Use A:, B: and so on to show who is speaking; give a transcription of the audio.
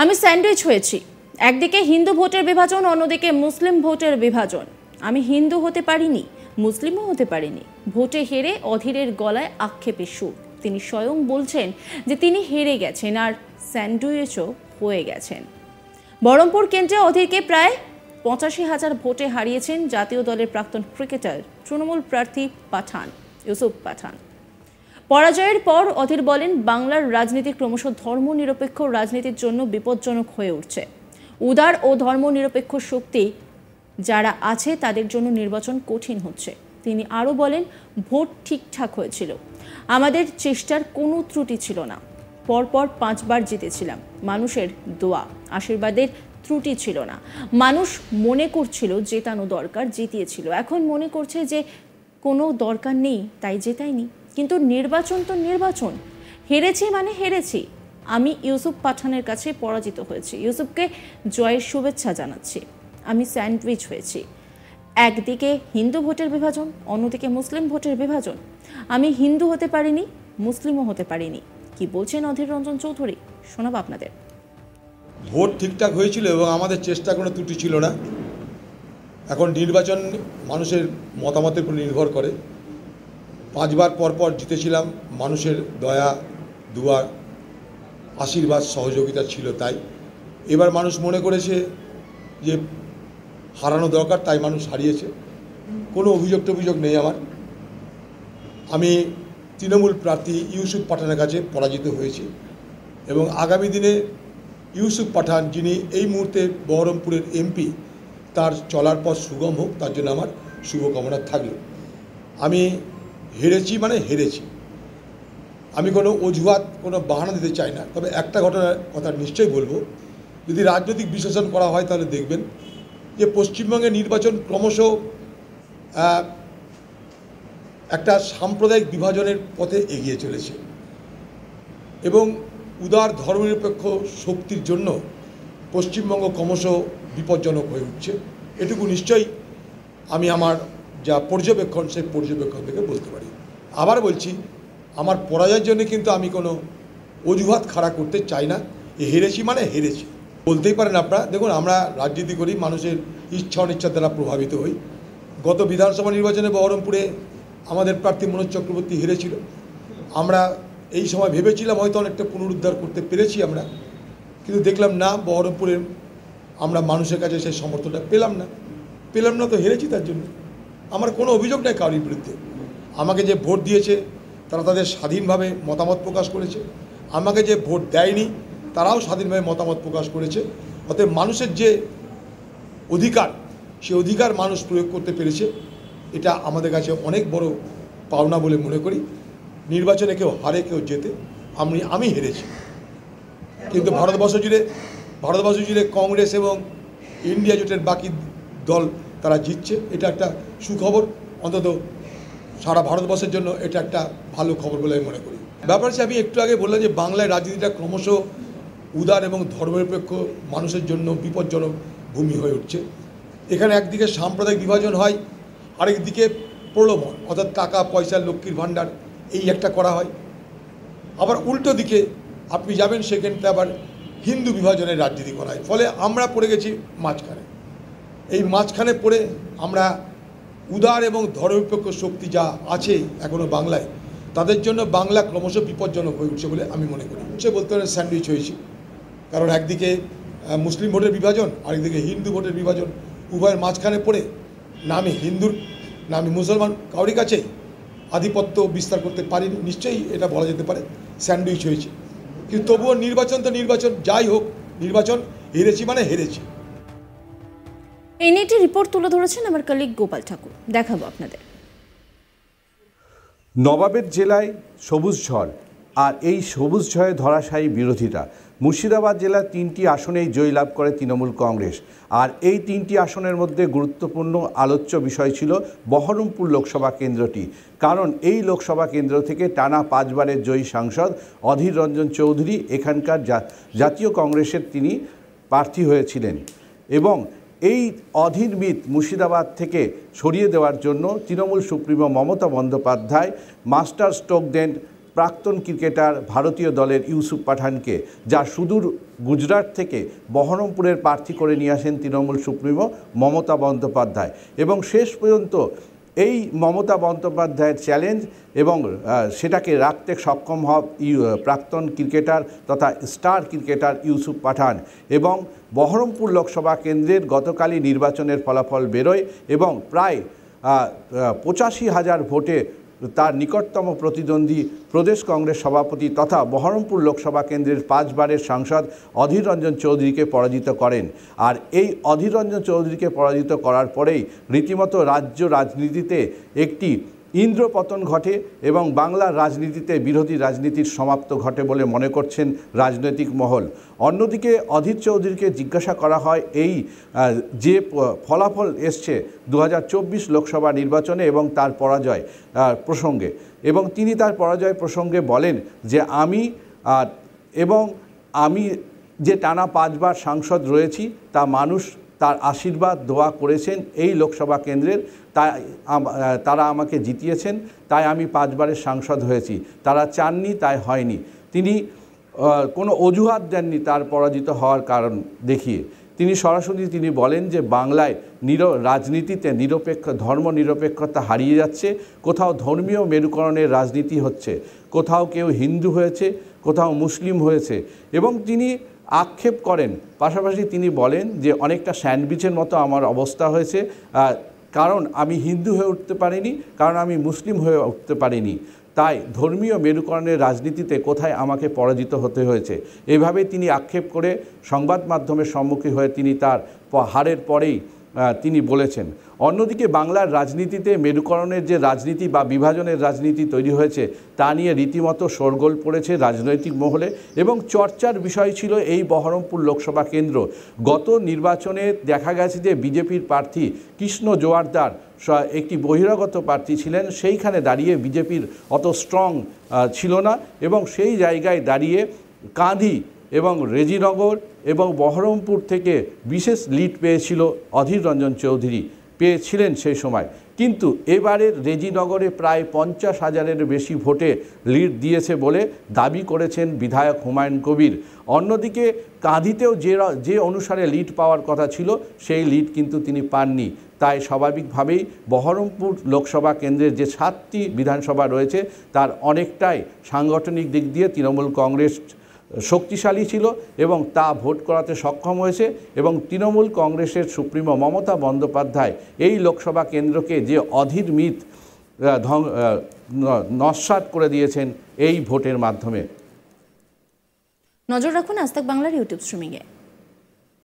A: আমি স্যান্ডউইচ হয়েছি। একদিকে হিন্দু ভোটের বিভাজন, অন্যদিকে মুসলিম ভোটের বিভাজন। আমি হিন্দু হতে পারিনি, মুসলিমও হতে পারিনি। ভোটে হেরে অধীরের গলায় আক্ষেপের সুর। তিনি স্বয়ং বলছেন যে তিনি হেরে গেছেন আর স্যান্ডউইচও হয়ে গেছেন। বহরমপুর কেন্দ্রে অধীরকে প্রায় ৮৫,০০০ ভোটে হারিয়েছেন জাতীয় দলের প্রাক্তন ক্রিকেটার তৃণমূল প্রার্থী পাঠান, ইউসুফ পাঠান। পরাজয়ের পর অধীর বলেন, বাংলার রাজনীতি ক্রমশ ধর্মনিরপেক্ষ রাজনীতির জন্য বিপজ্জনক হয়ে উঠছে। উদার ও ধর্মনিরপেক্ষ শক্তি যারা আছে তাদের জন্য নির্বাচন কঠিন হচ্ছে। তিনি আরও বলেন, ভোট ঠিকঠাক হয়েছিল, আমাদের চেষ্টার কোনো ত্রুটি ছিল না। পরপর 5 বার জিতেছিলাম। মানুষের দোয়া আশীর্বাদের ত্রুটি ছিল না। মানুষ মনে করছিল জেতানো দরকার, জিতিয়েছিল। এখন মনে করছে যে কোনো দরকার নেই, তাই জেতাইনি। কিন্তু নির্বাচন তো নির্বাচন। হেরেছি মানে হেরেছি। আমি ইউসুফ পাঠানের কাছে পরাজিত হয়েছি। ইউসুফকে জয়ের শুভেচ্ছা জানাচ্ছি। আমি স্যান্ডউইচ হয়েছি। একদিকে হিন্দু ভোটের বিভাজন, অন্যদিকে মুসলিম ভোটের বিভাজন। আমি হিন্দু হতে পারিনি, মুসলিমও হতে পারিনি। কি বলছেন অধীর রঞ্জন চৌধুরী, শোনাব আপনাদের।
B: ভোট ঠিকঠাক হয়েছিল এবং আমাদের চেষ্টা কোনো ত্রুটি ছিল না। এখন নির্বাচন মানুষের মতামতের উপর নির্ভর করে। 5 বার পরপর জিতেছিলাম, মানুষের দয়া দুয়া আশীর্বাদ সহযোগিতা ছিল। তাই এবার মানুষ মনে করেছে যে হারানো দরকার, তাই মানুষ হারিয়েছে। কোনো অভিযোগ নেই আমার। আমি তৃণমূল প্রার্থী ইউসুফ পাঠানের কাছে পরাজিত হয়েছি এবং আগামী দিনে ইউসুফ পাঠান, যিনি এই মুহূর্তে বহরমপুরের এমপি, তার চলার পথ সুগম হোক, তার জন্য আমার শুভকামনা থাকল। আমি হেরেছি মানে হেরেছি। আমি কোনো অজুহাত, কোনো বাহানা দিতে চাই না। তবে একটা ঘটনার কথা নিশ্চয়ই বলবো, যদি রাজনৈতিক বিশ্লেষণ করা হয় তাহলে দেখবেন যে পশ্চিমবঙ্গের নির্বাচন ক্রমশ একটা সাম্প্রদায়িক বিভাজনের পথে এগিয়ে চলেছে এবং উদার ধর্মনিরপেক্ষ শক্তির জন্য পশ্চিমবঙ্গ ক্রমশ বিপজ্জনক হয়ে উঠছে। এটুকু নিশ্চয়ই আমি আমার যা পর্যবেক্ষণ, সেই পর্যবেক্ষণ থেকে বলতে পারি। আবার বলছি, আমার পরাজয়ের জন্য কিন্তু আমি কোনো অজুহাত খাড়া করতে চাই না। হেরেছি মানে হেরেছি বলতেই পারেন আপনারা। দেখুন, আমরা রাজনীতি করি, মানুষের ইচ্ছা অনিচ্ছা দ্বারা প্রভাবিত হই। গত বিধানসভা নির্বাচনে বহরমপুরে আমাদের প্রার্থী মনোজ চক্রবর্তী হেরেছিল। আমরা এই সময় ভেবেছিলাম হয়তো অনেকটা পুনরুদ্ধার করতে পেরেছি আমরা, কিন্তু দেখলাম না, বহরমপুরে আমরা মানুষের কাছে সেই সমর্থনটা পেলাম না তো হেরেছি। তার জন্য আমার কোনো অভিযোগ নেই কারোর বিরুদ্ধে। আমাকে যে ভোট দিয়েছে তারা তাদের স্বাধীনভাবে মতামত প্রকাশ করেছে, আমাকে যে ভোট দেয়নি তারাও স্বাধীনভাবে মতামত প্রকাশ করেছে। অতএব মানুষের যে অধিকার, সে অধিকার মানুষ প্রয়োগ করতে পেরেছে, এটা আমাদের কাছে অনেক বড় পাওনা বলে মনে করি। নির্বাচনে কেউ হারে কেউ জেতে, আমি হেরেছি, কিন্তু ভারতবর্ষ জুড়ে কংগ্রেস এবং ইন্ডিয়া জোটের বাকি দল তারা জিতছে। এটা একটা সুখবর, অন্তত সারা ভারতবর্ষের জন্য এটা একটা ভালো খবর বলে আমি মনে করি। ব্যাপার হচ্ছে, আমি একটু আগে বললাম যে বাংলায় রাজনীতিটা ক্রমশ উদার এবং ধর্মনিরপেক্ষ মানুষের জন্য বিপজ্জনক ভূমি হয়ে উঠছে। এখানে একদিকে সাম্প্রদায়িক বিভাজন হয়, আরেকদিকে প্রলোভন, অর্থাৎ টাকা পয়সা, লক্ষ্মীর ভাণ্ডার, এই একটা করা হয়। আবার উল্টো দিকে আপনি যাবেন, সেখানটা আবার হিন্দু বিভাজনের রাজনীতি করা হয়। ফলে আমরা পড়ে গেছি মাঝখানে। এই মাঝখানে পড়ে আমরা উদার এবং ধর্মনিরপেক্ষ শক্তি যা আছে এখনও বাংলায়, তাদের জন্য বাংলা ক্রমশ বিপজ্জনক হয়ে উঠছে বলে আমি মনে করি। সে বলতে পারে স্যান্ডউইচ হয়েছি, কারণ একদিকে মুসলিম ভোটের বিভাজন, আরেকদিকে হিন্দু ভোটের বিভাজন। উভয়ের মাঝখানে পড়ে না আমি হিন্দুর না আমি মুসলমান, কাউরি কাছেই আধিপত্য বিস্তার করতে পারিনি। নিশ্চয়ই এটা বলা যেতে পারে স্যান্ডউইচ হয়েছে, কিন্তু তবুও নির্বাচন তো নির্বাচন। যাই হোক, নির্বাচন হেরেছি মানে হেরেছি।
A: এই নিয়ে একটি রিপোর্ট তুলে ধরেছেন আমার কলিগ গোপাল ঠাকুর, দেখাবো আপনাদের।
C: নবাবের জেলায় সবুজ ঝড়, আর এই সবুজ ঝড়ে ধরাশায়ী বিরোধীরা। মুর্শিদাবাদ জেলার 3টি আসনেই জয়লাভ করে তৃণমূল কংগ্রেস। আর এই 3টি আসনের মধ্যে গুরুত্বপূর্ণ আলোচ্য বিষয় ছিল বহরমপুর লোকসভা কেন্দ্রটি, কারণ এই লোকসভা কেন্দ্র থেকে টানা 5 বারের জয়ী সাংসদ অধীর রঞ্জন চৌধুরী এখানকার জাতীয় কংগ্রেসের তিনি প্রার্থী হয়েছিলেন এবং এই অধীর মিত মুর্শিদাবাদ থেকে সরিয়ে দেওয়ার জন্য Trinamool supremo Mamata Bandyopadhyay master stroke দেন প্রাক্তন ক্রিকেটার ভারতীয় দলের ইউসুফ পাঠানকে, যা সুদূর গুজরাট থেকে বহরমপুরের প্রার্থী করে নিয়ে আসেন তৃণমূল সুপ্রিমো মমতা বন্দ্যোপাধ্যায়। এবং শেষ পর্যন্ত এই মমতা বন্দ্যোপাধ্যায়ের চ্যালেঞ্জ এবং সেটাকে রাখতে সক্ষম হন প্রাক্তন ক্রিকেটার তথা স্টার ক্রিকেটার ইউসুফ পাঠান। এবং বহরমপুর লোকসভা কেন্দ্রের গতকালই নির্বাচনের ফলাফল বেরোয় এবং প্রায় 85,000 ভোটে তার নিকটতম প্রতিদ্বন্দ্বী প্রদেশ কংগ্রেস সভাপতি তথা বহরমপুর লোকসভা কেন্দ্রের 5 বারের সাংসদ অধীর রঞ্জন চৌধুরীকে পরাজিত করেন। আর এই অধীর রঞ্জন চৌধুরীকে পরাজিত করার পরেই রীতিমতো রাজ্য রাজনীতিতে একটি ইন্দ্রপতন ঘটে এবং বাংলার রাজনীতিতে বিরোধী রাজনীতির সমাপ্ত ঘটে বলে মনে করছেন রাজনৈতিক মহল। অন্যদিকে অধীর চৌধুরীকে জিজ্ঞাসা করা হয় এই যে ফলাফল এসছে 2024 লোকসভা নির্বাচনে এবং তার পরাজয় প্রসঙ্গে, এবং তিনি তার পরাজয় প্রসঙ্গে বলেন যে আমি যে টানা 5 বার সাংসদ রয়েছি তা মানুষ তার আশীর্বাদ দোয়া করেছেন এই লোকসভা কেন্দ্রের, তাই তারা আমাকে জিতিয়েছেন, তাই আমি 5 বারের সাংসদ হয়েছি। তারা চাননি, তাই হয়নি। তিনি কোনো অজুহাত দেননি তার পরাজিত হওয়ার কারণ দেখিয়ে। তিনি সরাসরি বলেন যে বাংলায় রাজনীতিতে ধর্ম নিরপেক্ষতা হারিয়ে যাচ্ছে, কোথাও ধর্মীয় মেরুকরণের রাজনীতি হচ্ছে, কোথাও কেউ হিন্দু হয়েছে, কোথাও মুসলিম হয়েছে। এবং তিনি আক্ষেপ করেন, পাশাপাশি তিনি বলেন যে অনেকটা স্যান্ডউইচের মতো আমার অবস্থা হয়েছে, কারণ আমি হিন্দু হয়ে উঠতে পারিনি, কারণ আমি মুসলিম হয়ে উঠতে পারিনি, তাই ধর্মীয় মেরুকরণের রাজনীতিতে কোথায় আমাকে পরাজিত হতে হয়েছে। এইভাবে তিনি আক্ষেপ করে সংবাদ মাধ্যমের সম্মুখীন হয়ে তিনি তার হারের পরেই তিনি বলেছেন। অন্যদিকে বাংলার রাজনীতিতে মেরুকরণের যে রাজনীতি বা বিভাজনের রাজনীতি তৈরি হয়েছে তা নিয়ে রীতিমতো শোরগোল পড়েছে রাজনৈতিক মহলে এবং চর্চার বিষয় ছিল এই বহরমপুর লোকসভা কেন্দ্র। গত নির্বাচনে দেখা গেছে যে বিজেপির প্রার্থী কৃষ্ণ জোয়ারদার একটি বহিরাগত প্রার্থী ছিলেন, সেইখানে দাঁড়িয়ে বিজেপির অত স্ট্রং ছিল না এবং সেই জায়গায় দাঁড়িয়ে কাঁধি এবং রেজিনগর এবং বহরমপুর থেকে বিশেষ লিড পেয়েছিল অধীর রঞ্জন চৌধুরী, পেয়েছিলেন সেই সময়। কিন্তু এবারের রেজিনগরে প্রায় 50,000-এর বেশি ভোটে লিড দিয়েছে বলে দাবি করেছেন বিধায়ক হুমায়ুন কবির। অন্যদিকে কাঁদিতেও যে অনুসারে লিড পাওয়ার কথা ছিল সেই লিড কিন্তু তিনি পাননি। তাই স্বাভাবিকভাবেই বহরমপুর লোকসভা কেন্দ্রের যে 7টি বিধানসভা রয়েছে তার অনেকটাই সাংগঠনিক দিক দিয়ে তৃণমূল কংগ্রেস শক্তিশালী ছিল এবং তা ভোট করাতে সক্ষম হয়েছে। এবং তৃণমূল কংগ্রেসের সুপ্রিমো মমতা বন্দ্যোপাধ্যায় এই লোকসভা কেন্দ্রকে যে অধীর মিথ নস্যাৎ করে দিয়েছেন এই ভোটের মাধ্যমে।
A: নজর রাখুন আজ তাক বাংলার ইউটিউব স্ট্রিমিংয়ে।